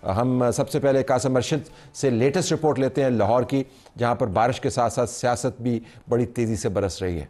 हम सबसे पहले कासिम अरशद से लेटेस्ट रिपोर्ट लेते हैं लाहौर की, जहां पर बारिश के साथ साथ सियासत भी बड़ी तेज़ी से बरस रही है।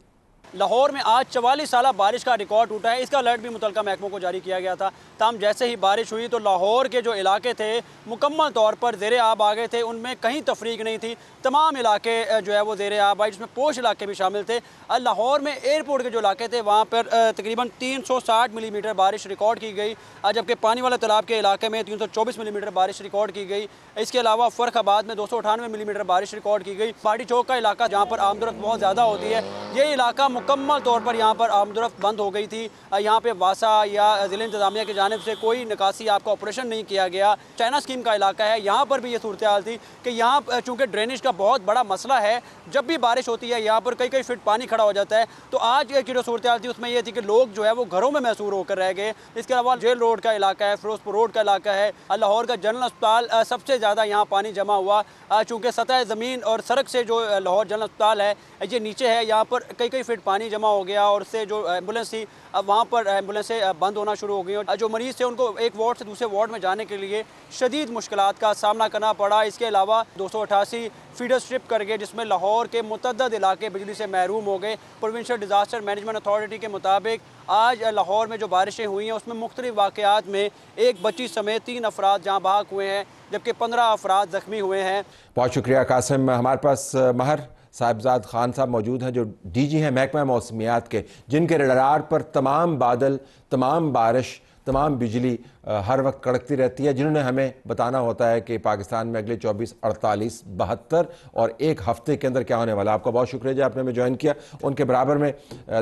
लाहौर में आज 44 साल बारिश का रिकॉर्ड टूटा है। इसका अलर्ट भी मुतलका महकमों को जारी किया गया था। तमाम जैसे ही बारिश हुई तो लाहौर के जो इलाके थे मुकम्मल तौर पर ज़ेरे आब आ गए थे, उनमें कहीं तफरीक नहीं थी। तमाम इलाके जो है वो ज़ेरे आब आए, जिसमें पोश इलाके भी शामिल थे। लाहौर में एयरपोर्ट के जो इलाके थे वहाँ पर तकरीबन 360 मिलीमीटर बारिश रिकॉर्ड की गई, जबकि पानी वाला तालाब के इलाके में 324 मिलीमीटर बारिश रिकॉर्ड की गई। इसके अलावा फ़र्खाबाद में 298 मिलीमीटर बारिश रिकॉर्ड की गई। पार्टी चौक का इलाका जहाँ पर आमदरफ्त बहुत ज़्यादा होती है, ये इलाका मुकम्मल तौर पर यहाँ पर आमदरफ्त बंद हो गई थी। यहाँ पे वासा या ज़िला इंतज़ामिया की जानिब से कोई निकासी आपका ऑपरेशन नहीं किया गया। चाइना स्कीम का इलाका है, यहाँ पर भी ये सूरत हाल थी कि यहाँ चूँकि ड्रेनेज का बहुत बड़ा मसला है, जब भी बारिश होती है यहाँ पर कई कई फीट पानी खड़ा हो जाता है। तो आज की जो सूरत हाल थी उसमें यह थी कि लोग जो है वो घरों में महसूर होकर रह गए। इसके अलावा जेल रोड का इलाका है, फिरोजपुर रोड का इलाका है, लाहौर का जनरल अस्पताल सबसे ज़्यादा यहाँ पानी जमा हुआ। चूँकि सतह ज़मीन और सड़क से जो लाहौर जनरल अस्पताल है ये नीचे है, यहाँ पर कई कई फीट पानी जमा हो गया और उससे जो एम्बुलेंस थी अब वहाँ पर एम्बुलेंसें बंद होना शुरू हो गई और जो मरीज़ थे उनको एक वार्ड से दूसरे वार्ड में जाने के लिए शदीद मुश्किलात का सामना करना पड़ा। इसके अलावा 288 फीडर स्ट्रिप कर गए, जिसमें लाहौर के मुतअद्दिद इलाके बिजली से महरूम हो गए। प्रोविंशियल डिज़ास्टर मैनेजमेंट अथॉरिटी के मुताबिक आज लाहौर में जो बारिशें हुई हैं उसमें मुख्तलिफ वाक़यात में एक बच्ची समेत 3 अफराद जहाँ बहक हुए हैं, जबकि 15 अफराद ज़ख्मी हुए हैं। बहुत शुक्रिया कासिम। हमारे पास महर साहिबजाद खान साहब मौजूद हैं जो डीजी हैं महकमा मौसमियात के, जिनके रडार पर तमाम बादल, तमाम बारिश, तमाम बिजली हर वक्त कड़कती रहती है, जिन्होंने हमें बताना होता है कि पाकिस्तान में अगले 24, 48, 72 और एक हफ्ते के अंदर क्या होने वाला। आपका बहुत शुक्रिया जी, आपने हमें ज्वाइन किया। उनके बराबर में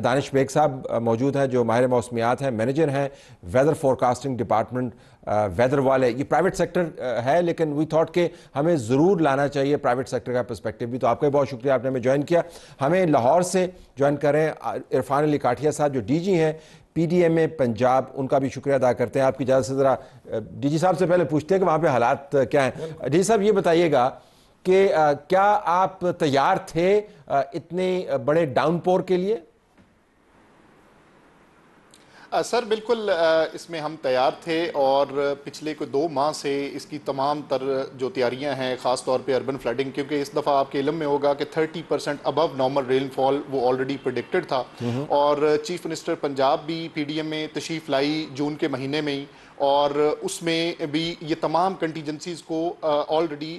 दानिश बेग साहब मौजूद हैं जो माहिर मौसमियात हैं, मैनेजर हैं वेदर फोरकास्टिंग डिपार्टमेंट वेदर वाले। ये प्राइवेट सेक्टर है लेकिन वी थॉट के हमें ज़रूर लाना चाहिए प्राइवेट सेक्टर का पर्सपेक्टिव भी। तो आपका बहुत शुक्रिया, आपने हमें ज्वाइन किया। हमें लाहौर से ज्वाइन करें इरफान अली काठिया साहब जो डीजी हैं PDMA पंजाब, उनका भी शुक्रिया अदा करते हैं। आपकी इजाज़त से ज़रा डीजी साहब से पहले पूछते हैं कि वहाँ पे हालात क्या हैं। डीजी साहब ये बताइएगा कि क्या आप तैयार थे इतने बड़े डाउनपोर के लिए? सर बिल्कुल, इसमें हम तैयार थे और पिछले कोई 2 माह से इसकी तमाम तर जो तैयारियां हैं, ख़ास तौर पे अर्बन फ्लडिंग, क्योंकि इस दफ़ा आपके इल्म में होगा कि 30% अबव नॉर्मल रेनफॉल वो ऑलरेडी प्रेडिक्टेड था और चीफ मिनिस्टर पंजाब भी PDM में तशरीफ़ लाई जून के महीने में ही, और उसमें भी ये तमाम कंटीजेंसीज़ को ऑलरेडी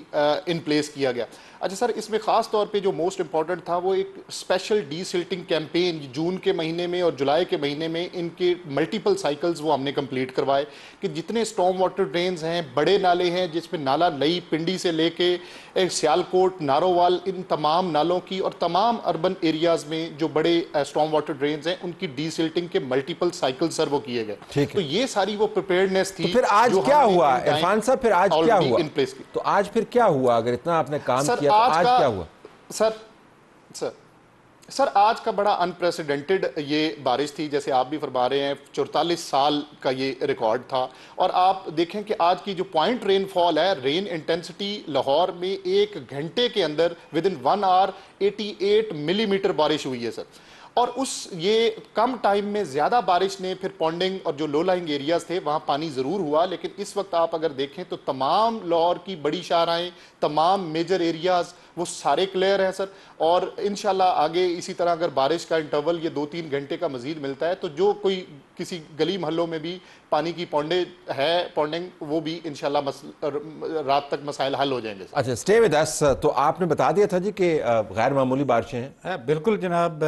इन प्लेस किया गया। अच्छा सर, इसमें ख़ास तौर पे जो मोस्ट इम्पॉर्टेंट था वो एक स्पेशल डीसिल्टिंग कैंपेन जून के महीने में और जुलाई के महीने में इनके मल्टीपल साइकिल्स वो हमने कंप्लीट करवाए कि जितने स्टॉर्म वाटर ड्रेन्स हैं, बड़े नाले हैं जिसमें नाला लई पिंडी से लेके सियालकोट, नारोवाल, इन तमाम नालों की और तमाम अर्बन एरियाज़ में जो बड़े स्टॉर्म वाटर ड्रेन्स हैं उनकी डीसिल्टिंग के मल्टीपल साइकिल सर वो किए गए। तो ये सारी वो प्रिपेयरनेस थी। तो फिर आज क्या हुआ इरफान साहब, फिर आज क्या हुआ? इन प्लेस की। तो आज फिर क्या हुआ? अगर इतना आपने काम किया तो आज क्या हुआ? सर आज का बड़ा अनप्रेसिडेंटेड ये बारिश थी, जैसे आप भी फरमा रहे हैं 44 साल का ये रिकॉर्ड था। और आप देखें कि आज की जो पॉइंट रेनफॉल है, रेन इंटेंसिटी लाहौर में 1 घंटे के अंदर विद इन 1 आवर 88 मिलीमीटर बारिश हुई है सर। और उस ये कम टाइम में ज़्यादा बारिश ने फिर पॉन्डिंग और जो लो लाइंग एरियाज़ थे वहाँ पानी ज़रूर हुआ, लेकिन इस वक्त आप अगर देखें तो तमाम लाहौर की बड़ी शाहराएँ, तमाम मेजर एरियाज़ वो सारे क्लियर हैं सर। और इंशाल्लाह आगे इसी तरह अगर बारिश का इंटरवल ये 2-3 घंटे का मजीद मिलता है तो जो कोई किसी गली महलों में भी पानी की पॉन्डिंग वो भी इंशाल्लाह रात तक मसाइल हल हो जाएंगे। अच्छा, स्टे विद अस। तो आपने बता दिया था जी कि गैर मामूली बारिशें हैं। बिल्कुल जनाब,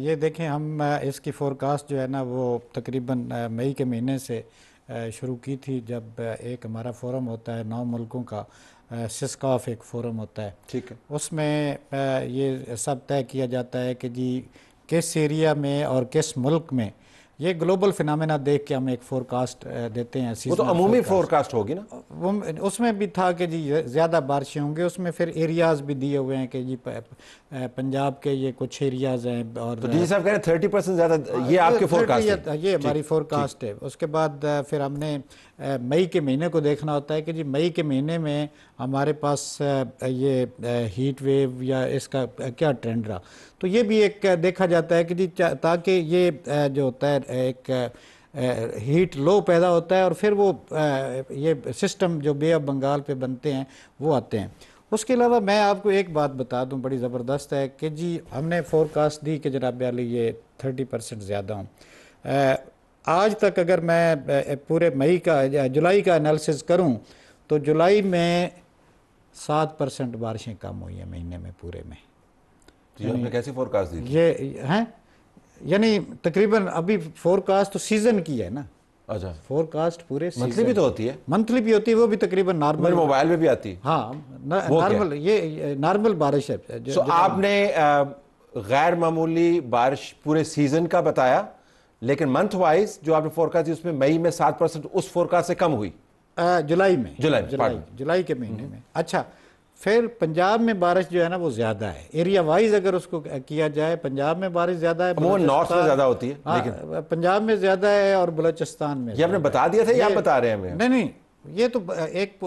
ये देखें हम इसकी फोरकास्ट जो है ना वो तकरीबन मई के महीने से शुरू की थी, जब एक हमारा फोरम होता है 9 मुल्कों का, सिस्कॉफ एक फ़ोरम होता है, ठीक है, उसमें ये सब तय किया जाता है कि जी किस एरिया में और किस मुल्क में ये ग्लोबल फिनोमेना देख के हम एक फोरकास्ट देते हैं। वो तो अमूमी फोरकास्ट होगी ना, वो उसमें भी था कि जी ज़्यादा बारिशें होंगी। उसमें फिर एरियाज़ भी दिए हुए हैं कि जी पंजाब के ये कुछ एरियाज़ हैं। और तो जी साहब कह रहे हैं 30% ज़्यादा, ये आपके फोरकास्ट है? ये हमारी फोरकास्ट है। उसके बाद फिर हमने मई के महीने को देखना होता है कि जी मई के महीने में हमारे पास ये हीट वेव या इसका क्या ट्रेंड रहा। तो ये भी एक देखा जाता है कि जी ताकि ये जो होता है एक हीट लो पैदा होता है और फिर वो ये सिस्टम जो बे ऑफ बंगाल पे बनते हैं वो आते हैं। उसके अलावा मैं आपको एक बात बता दूं बड़ी ज़बरदस्त है कि जी हमने फोरकास्ट दी कि जनाब अली ये 30% ज़्यादा हूँ। आज तक अगर मैं पूरे मई का जुलाई का एनालिसिस करूं तो जुलाई में 7% बारिशें कम हुई हैं महीने में पूरे में। तो आपने कैसी फोरकास्ट दी? ये हैं यानी तकरीबन अभी फोरकास्ट तो सीजन की है ना। अच्छा, फोरकास्ट पूरे मंथली भी तो होती है? मंथली भी होती है, वो भी तकरीबन नॉर्मल, मेरे मोबाइल में भी आती है। हाँ नॉर्मल, ये नॉर्मल बारिश है। तो आपने गैर मामूली बारिश पूरे सीजन का बताया, लेकिन मंथ वाइज जो आपने फोरकास्ट दी उसमें मई में 7% उस फोरकास्ट से कम हुई। जुलाई में, जुलाई के महीने में। अच्छा, फिर पंजाब में बारिश जो है ना वो ज्यादा है, एरिया वाइज अगर उसको किया जाए पंजाब में बारिश ज्यादा है, वो नॉर्थ में ज्यादा होती है। लेकिन पंजाब में ज्यादा है और बलूचिस्तान में। ये आपने बता दिया था या आप बता रहे हैं हमें? नहीं, ये तो एक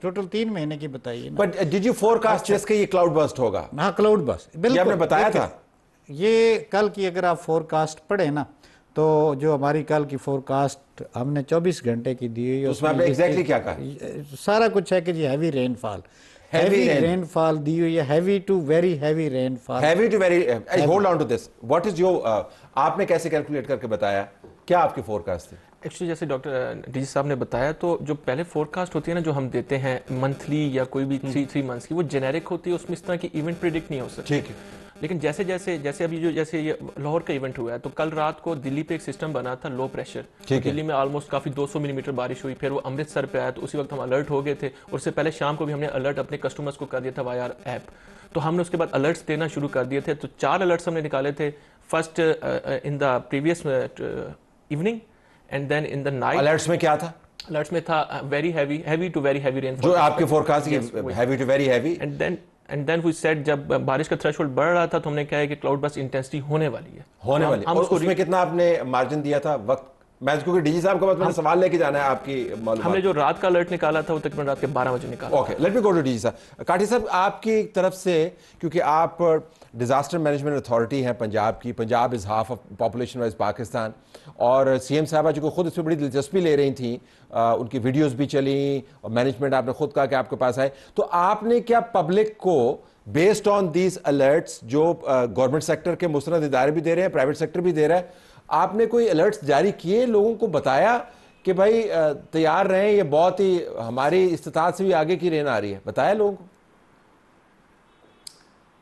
टोटल 3 महीने की बताई है। But did you forecast just कि ये क्लाउड बर्स्ट होगा? हाँ, क्लाउड बर्स्ट बिल्कुल आपने बताया था। ये कल की अगर आप फोरकास्ट पढ़े ना तो जो हमारी कल की फोरकास्ट हमने 24 घंटे की दी हुई, उसमें आपने एग्जैक्टली क्या कहा? सारा कुछ है कि जी हैवी रेनफॉल, हैवी रेनफॉल दी हुई है, heavy to very heavy rainfall. Heavy to very, hold on to this, what is your, आपने कैसे कैलकुलेट करके बताया, क्या आपकी फोरकास्ट थी? एक्चुअली जैसे डॉक्टर डीजी साहब ने बताया, तो जो पहले फोरकास्ट होती है ना जो हम देते हैं मंथली या कोई भी 3 मंथ्स की, वो जेनेरिक होती है, उसमें इस तरह की इवेंट प्रिडिक्ट नहीं हो सकती। ठीक है। लेकिन जैसे जैसे जैसे अभी जो जैसे ये लाहौर का इवेंट हुआ है, तो कल रात को दिल्ली पे एक सिस्टम बना था लो प्रेशर, तो दिल्ली में ऑलमोस्ट काफी 200 मिलीमीटर बारिश हुई। फिर वो अमृतसर पे आया तो उसी वक्त हम अलर्ट हो गए थे, और उससे पहले शाम को भी हमने अलर्ट अपने कस्टमर्स को कर दिया था वाया ऐप। तो हमने उसके बाद अलर्ट्स देना शुरू कर दिए थे। तो 4 अलर्ट्स हमने निकाले थे, first in the previous evening and then in the night. Alerts में क्या था? अलर्ट्स में था very heavy to very heavy rainfall, जो आपके फोरकास्ट की heavy to very heavy. And then we said, जब बारिश का थ्रेशोल्ड बढ़ रहा था तो हमने कहा है कि क्लाउड बर्स्ट इंटेंसिटी होने वाली है, होने वाली। और उसमें कितना आपने मार्जिन दिया था वक्त? मैं क्योंकि डीजी साहब के पास मैंने सवाल लेके जाना है आपकी मालूमात। हमने जो रात का अलर्ट निकाला था वो तकरीबन रात के 12 बजे निकाला। Okay, let me go to DG साहब। काठी साहब, आपकी तरफ से, क्योंकि आप डिजास्टर मैनेजमेंट अथॉरिटी हैं पंजाब की, Punjab is half of population wise Pakistan, और सीएम साहबा जो खुद इसमें बड़ी दिलचस्पी ले रही थी, उनकी वीडियोस भी चली और मैनेजमेंट आपने खुद कहा कि आपके पास आए, तो आपने क्या पब्लिक को बेस्ड ऑन दीज अलर्ट्स, जो गवर्नमेंट सेक्टर के मुस्तनद इदारे भी दे रहे हैं, प्राइवेट सेक्टर भी दे रहा है, आपने कोई अलर्ट्स जारी किए, लोगों को बताया कि भाई तैयार रहें, ये बहुत ही हमारी इस्तिताअत से भी आगे की रेन आ रही है, बताया लोगों को?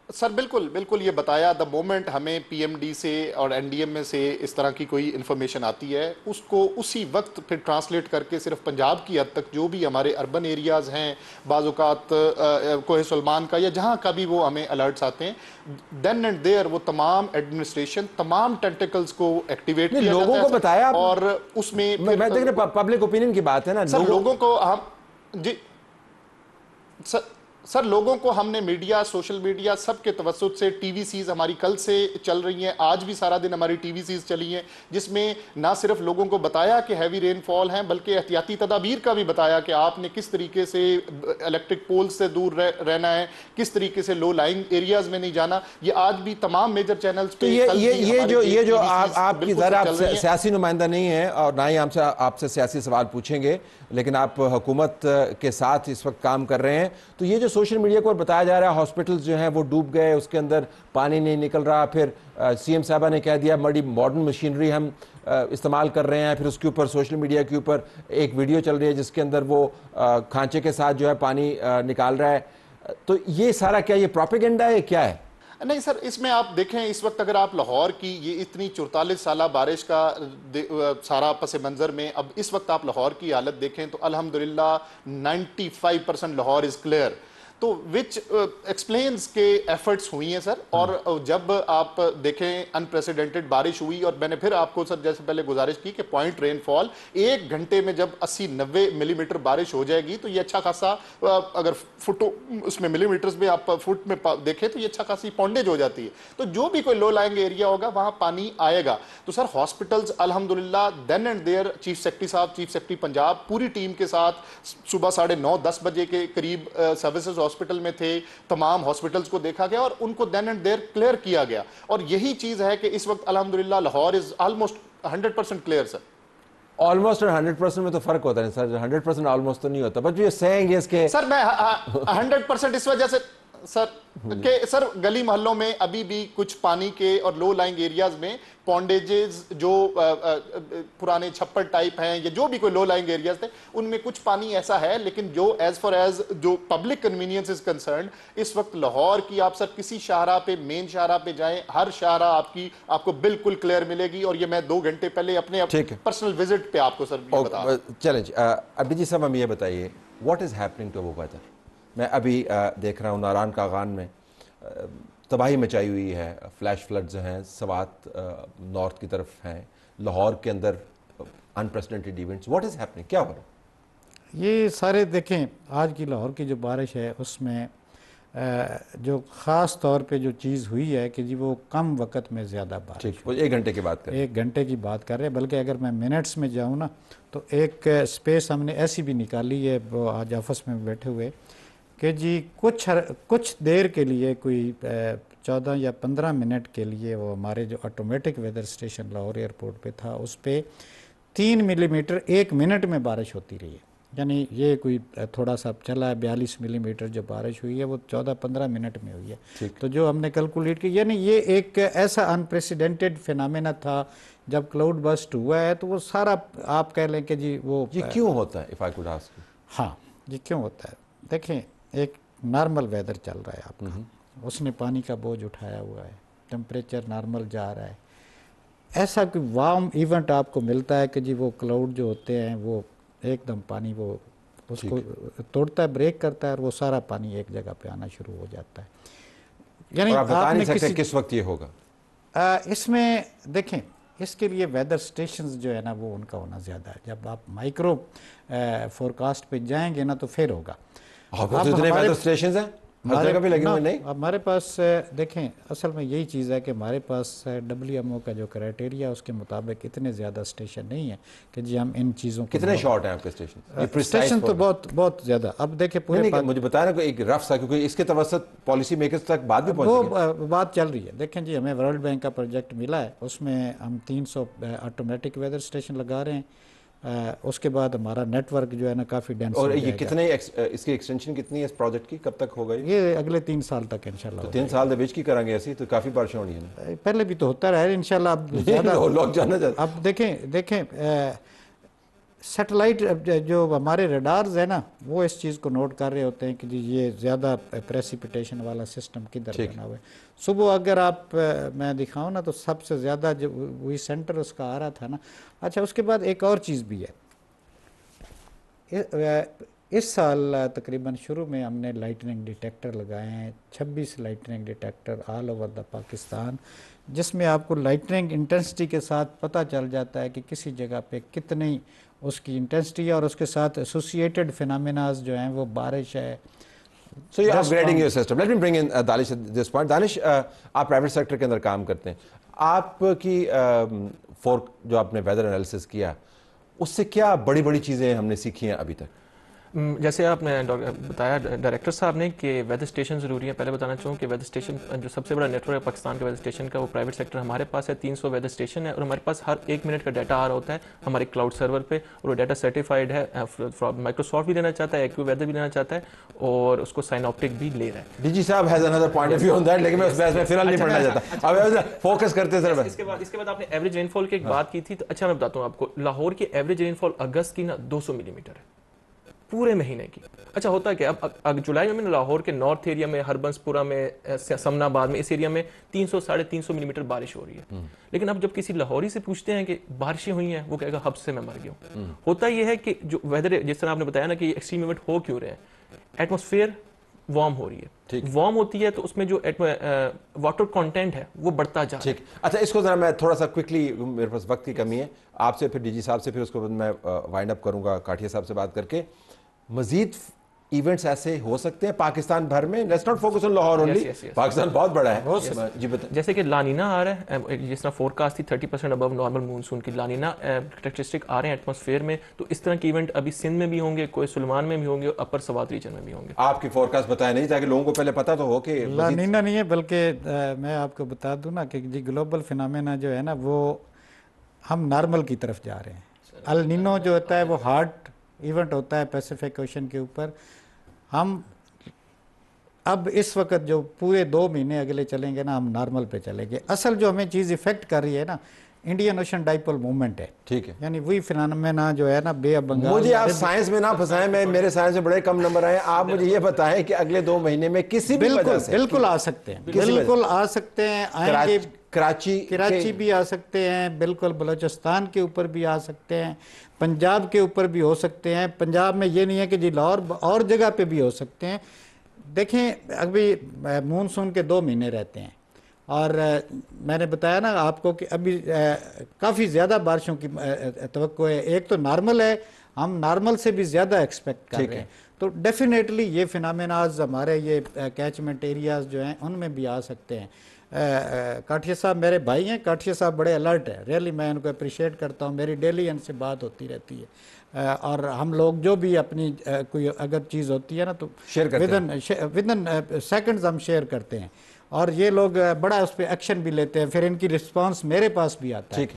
सर बिल्कुल बिल्कुल ये बताया। द मोमेंट हमें पीएमडी से और एनडीएम में से इस तरह की कोई इन्फॉर्मेशन आती है, उसको उसी वक्त फिर ट्रांसलेट करके सिर्फ पंजाब की हद तक जो भी हमारे अर्बन एरियाज़ हैं, बाज़-औक़ात कोहे सुलेमान का या जहाँ का भी वो हमें अलर्ट्स आते हैं, देन एंड देयर वो तमाम एडमिनिस्ट्रेशन, तमाम टेंटिकल्स को एक्टिवेट किया जाता है, लोगों को बताया। और उसमें मैं देख रहा पब्लिक ओपिनियन की बात है ना सर, लोगों को हम जी सर लोगों को हमने मीडिया, सोशल मीडिया सबके तवस्सुत से, टीवीसीज हमारी कल से चल रही हैं, आज भी सारा दिन हमारी टीवीसीज चली हैं, जिसमें ना सिर्फ लोगों को बताया कि हैवी रेनफॉल है, बल्कि एहतियाती तदाबीर का भी बताया कि आपने किस तरीके से इलेक्ट्रिक पोल्स से दूर रहना है, किस तरीके से लो लाइंग एरियाज में नहीं जाना। ये आज भी तमाम मेजर चैनल्स पे ये जो आपकी ज़रा आप सियासी नुमाइंदा नहीं है और ना ही आपसे सियासी सवाल पूछेंगे, लेकिन आप हुकूमत के साथ इस वक्त काम कर रहे हैं, तो ये जो सोशल मीडिया को बताया जा रहा है हॉस्पिटल्स जो हैं वो डूब गए, उसके अंदर पानी नहीं निकल रहा, फिर सीएम साहबा ने कह दिया बड़ी मॉडर्न मशीनरी हम इस्तेमाल कर रहे हैं, फिर उसके ऊपर सोशल मीडिया के ऊपर एक वीडियो चल रही है जिसके अंदर वो खांचे के साथ जो है पानी निकाल रहा है, तो ये सारा क्या ये प्रोपेगेंडा है, क्या है? नहीं सर, इसमें आप देखें, इस वक्त अगर आप लाहौर की ये इतनी 44 साल बारिश का सारा पस मंज़र में अब इस वक्त आप लाहौर की हालत देखें तो अल्हम्दुलिल्लाह 95% लाहौर इज़ क्लियर, तो विच एक्सप्लेन्स के एफर्ट्स हुई हैं सर। और जब आप देखें अनप्रेसिडेंटेड बारिश हुई, और मैंने फिर आपको सर जैसे पहले गुजारिश की कि पॉइंट रेनफॉल 1 घंटे में जब 80-90 मिलीमीटर बारिश हो जाएगी तो ये अच्छा खासा, अगर फुट उसमें मिलीमीटर्स में आप फुट में देखें तो ये अच्छा खासी पौंडेज हो जाती है, तो जो भी कोई लो लाइंग एरिया होगा वहां पानी आएगा। तो सर हॉस्पिटल्स अल्हम्दुलिल्लाह then and there, chief secretary साहब, चीफ सेक्रेटरी पंजाब पूरी टीम के साथ सुबह 9:30-10 बजे के करीब सर्विसेज हॉस्पिटल में थे, तमाम हॉस्पिटल्स को देखा गया और उनको देन एंड देयर क्लियर किया गया, और यही चीज है कि इस वक्त अल्हम्दुलिल्लाह Lahore is almost 100% clear sir. Almost और 100% में तो फर्क होता है सर, 100% ऑलमोस्ट तो नहीं होता, बट ये सेइंग इज के सर मैं 100% इस वजह से सर के सर गली मोहल्लों में अभी भी कुछ पानी के और लो लाइंग एरियाज में पॉन्डेजेस जो पुराने छप्पर टाइप हैं या जो भी कोई लो लाइंग एरियाज थे उनमें कुछ पानी ऐसा है, लेकिन जो एज फॉर एज जो पब्लिक कन्वीनियंस इज कंसर्न, इस वक्त लाहौर की आप सर किसी शाहरा पे, मेन शाहरा पे जाएं, हर शाहरा आपको बिल्कुल क्लियर मिलेगी। और ये मैं 2 घंटे पहले अपने पर्सनल विजिट पे आपको सर बता। चलें अब्दी जी साहब, हम ये बताइए what is happening to Abu Bakr. मैं अभी देख रहा हूँ नारान कागान में तबाही मचाई हुई है, फ्लैश फ्लड्स हैं, सवात नॉर्थ की तरफ हैं, लाहौर के अंदर unprecedented events, what is happening, क्या हो रहा है? ये सारे देखें, आज की लाहौर की जो बारिश है उसमें जो ख़ास तौर पे जो चीज़ हुई है कि जी वो कम वक्त में ज़्यादा बारिश, वो 1 घंटे की बात कर रहे हैं, 1 घंटे की बात कर रहे हैं, बल्कि अगर मैं मिनट्स में जाऊँ ना तो एक स्पेस हमने ऐसी भी निकाली है, वो आज ऑफिस में बैठे हुए कि जी कुछ देर के लिए कोई 14 या 15 मिनट के लिए वो हमारे जो automatic weather station Lahore airport पे था उस पर 3 मिलीमीटर 1 मिनट में बारिश होती रही है। यानी ये कोई थोड़ा सा चला है, 42 मिलीमीटर जो बारिश हुई है वो 14-15 मिनट में हुई है। तो जो हमने कैलकुलेट की, यानी ये एक ऐसा अनप्रेसिडेंटेड फिनोमेना था। जब क्लाउड बस्ट हुआ है तो वो सारा आप कह लें कि जी वो ये क्यों होता है, इफ आई कुड आस्क। हाँ, ये क्यों होता है? देखें, एक नॉर्मल वेदर चल रहा है आपका, उसने पानी का बोझ उठाया हुआ है, टेम्परेचर नॉर्मल जा रहा है, ऐसा कोई वार्म इवेंट आपको मिलता है कि जी वो क्लाउड जो होते हैं वो एकदम पानी वो उसको तोड़ता है, ब्रेक करता है और वो सारा पानी एक जगह पे आना शुरू हो जाता है। यानी आप बता नहीं सकते किस वक्त ये होगा। इसमें देखें, इसके लिए वेदर स्टेशंस जो है ना वो उनका होना ज़्यादा है। जब आप माइक्रो फोरकास्ट पे जाएंगे ना तो फिर होगा। इतने वेदर स्टेशंस हैं हर जगह पे लगे हुए? नहीं, हमारे पास देखें, असल में यही चीज़ है कि हमारे पास WMO का जो क्राइटेरिया उसके मुताबिक इतने ज़्यादा स्टेशन नहीं है कि जी हम इन चीज़ों को। कितने शॉर्ट हैं आपके स्टेशन? स्टेशन तो बहुत ज़्यादा। अब देखें पूरे मुझे बताया ना एक रफ सा, क्योंकि इसके तवसत पॉलिसी मेकर्स तक बात भी वो बात चल रही है। देखें जी, हमें वर्ल्ड बैंक का प्रोजेक्ट मिला है, उसमें हम 300 ऑटोमेटिक वेदर स्टेशन लगा रहे हैं। उसके बाद हमारा नेटवर्क जो है ना काफ़ी डेंस। और ये कितने इसकी एक्सटेंशन कितनी है इस प्रोजेक्ट की, कब तक होगा ये? अगले 3 साल तक इंशाल्लाह। तो 3 साल दे बीच की करांगे ऐसी, तो काफ़ी बारिश होनी है। पहले भी तो होता रहा है इंशाल्लाह। अब ज़्यादा लोग जाना चाहते। अब देखें सैटेलाइट जो हमारे रडार्स है ना वो इस चीज़ को नोट कर रहे होते हैं कि जी ये ज़्यादा प्रेसिपिटेशन वाला सिस्टम किधर बना हुआ है। सुबह अगर आप मैं दिखाऊं ना तो सबसे ज़्यादा जो वही सेंटर उसका आ रहा था ना। अच्छा, उसके बाद एक और चीज़ भी है, इस साल तकरीबन शुरू में हमने लाइटनिंग डिटेक्टर लगाए हैं, 26 lightning detector all over the Pakistan, जिसमें आपको लाइटनिंग इंटेंसिटी के साथ पता चल जाता है कि किसी जगह पे कितनी उसकी इंटेंसिटी है और उसके साथ एसोसिएटेड फिनोमेनास जो हैं वो बारिश है। So you're upgrading your system. Let me bring in Danish at this point. Danish, आप प्राइवेट सेक्टर के अंदर काम करते हैं, आपकी जो आपने वेदर एनालिसिस किया उससे क्या बड़ी बड़ी चीज़ें हमने सीखी हैं अभी तक? जैसे आपने बताया डायरेक्टर साहब ने कि वेदर स्टेशन ज़रूरी है। पहले बताना चाहूँ कि वेदर स्टेशन जो सबसे बड़ा नेटवर्क है पाकिस्तान के वेदर स्टेशन का, वो प्राइवेट सेक्टर हमारे पास है। 300 वेदर स्टेशन है और हमारे पास हर 1 मिनट का डाटा आ रहा होता है हमारे क्लाउड सर्वर पे, और वो डाटा सर्टिफाइड है। माइक्रोसॉफ्ट भी लेना चाहता है, एक्यू वेदर भी लेना चाहता है और उसको साइनऑप्टिक भी ले रहा है। डीजी साहब has another point of view on that, लेकिन मैं उस बहस में फिलहाल नहीं पढ़ना चाहता। अब फोकस करते सर। इसके बाद आपने एवरेज रेनफॉल की एक बात की थी, तो अच्छा मैं बताता हूँ आपको, लाहौर की एवरेज रेनफॉल अगस्त की ना 200 मिलीमीटर है पूरे महीने की। अच्छा, होता है कि अब जुलाई में लाहौर के नॉर्थ एरिया में, हरबंसपुरा में, समनाबाद में, इस एरिया में 300-350 मिलीमीटर बारिश हो रही है। लेकिन अब जब किसी लाहौरी से पूछते हैं कि बारिशें हुई हैं, वो कहेगा हब से मैं मर गया हूं। होता यह है कि जो वेदर, जिस तरह आपने बताया ना कि एक्सट्रीम इवेंट हो क्यों रहे हैं, एटमॉस्फेयर वार्म हो रही है। वार्म होती है तो उसमें जो वाटर कंटेंट है वो बढ़ता जा रहा है। अच्छा, इसको जरा मैं थोड़ा सा क्विकली, मेरे पास वक्त की कमी है, आपसे फिर डीजी साहब से, फिर उसके बाद मैं वाइंड अप करूंगा काठिया साहब से बात करके। मजीद इवेंट्स ऐसे हो सकते हैं पाकिस्तान भर में? Let's not focus on Lahore only, Pakistan बहुत बड़ा है। जी बताएं। जैसे कि लानीना आ रहा है, जिस तरह फोरकास्ट थी 30% अबव नॉर्मल मानसून की लानीना कैरेक्टरिस्टिक आ रहे हैं एटमॉस्फेयर में, तो इस तरह के इवेंट अभी सिंध में भी होंगे, कोई सुलेमान में भी होंगे, अपर सवात रीजन में भी होंगे। आपकी फोरकास्ट बताया नहीं ताकि लोगों को पहले पता तो हो कि लानीना नहीं है, बल्कि मैं आपको बता दूं ना कि जी ग्लोबल फिनोमेना जो है ना वो हम नॉर्मल की तरफ जा रहे हैं। अल नीनो जो होता है वो हार्ड इवेंट होता है पैसिफिक ओशन के ऊपर। हम अब इस वक्त जो पूरे 2 महीने अगले चलेंगे ना, हम नॉर्मल पे चलेंगे। असल जो हमें चीज़ इफेक्ट कर रही है ना, इंडियन ओशन डाइपोल मूवमेंट है, ठीक है, यानी वही फिनोमेना जो है ना बे ऑफ बंगाल। मुझे आप साइंस में ना फंसाएं, मैं मेरे साइंस में बड़े कम नंबर आए, आप मुझे ये बताएं कि अगले 2 महीने में किसी भी वजह से बिल्कुल आ सकते हैं, बिल्कुल आ सकते हैं, आएंगे। कराची भी आ सकते हैं, बिल्कुल बलूचिस्तान के ऊपर भी आ सकते हैं, पंजाब के ऊपर भी हो सकते हैं। पंजाब में ये नहीं है कि जी लाहौर और जगह पे भी हो सकते हैं। देखें अभी मानसून के 2 महीने रहते हैं और मैंने बताया ना आपको कि अभी काफ़ी ज़्यादा बारिशों की तवक्को है। एक तो नॉर्मल है, हम नॉर्मल से भी ज़्यादा एक्सपेक्ट कर रहे हैं, तो डेफिनेटली ये फिनोमेनाज हमारे ये कैचमेंट एरियाज जो हैं उनमें भी आ सकते हैं। काठिया साहब मेरे भाई हैं, काठिया साहब बड़े अलर्ट है, रियली मैं उनको अप्रिशिएट करता हूँ, मेरी डेली इनसे बात होती रहती है। और हम लोग जो भी अपनी कोई अगर चीज़ होती है ना तो विदिन सेकंड्स हम शेयर करते हैं और ये लोग बड़ा उस पर एक्शन भी लेते हैं, फिर इनकी रिस्पांस मेरे पास भी आता है।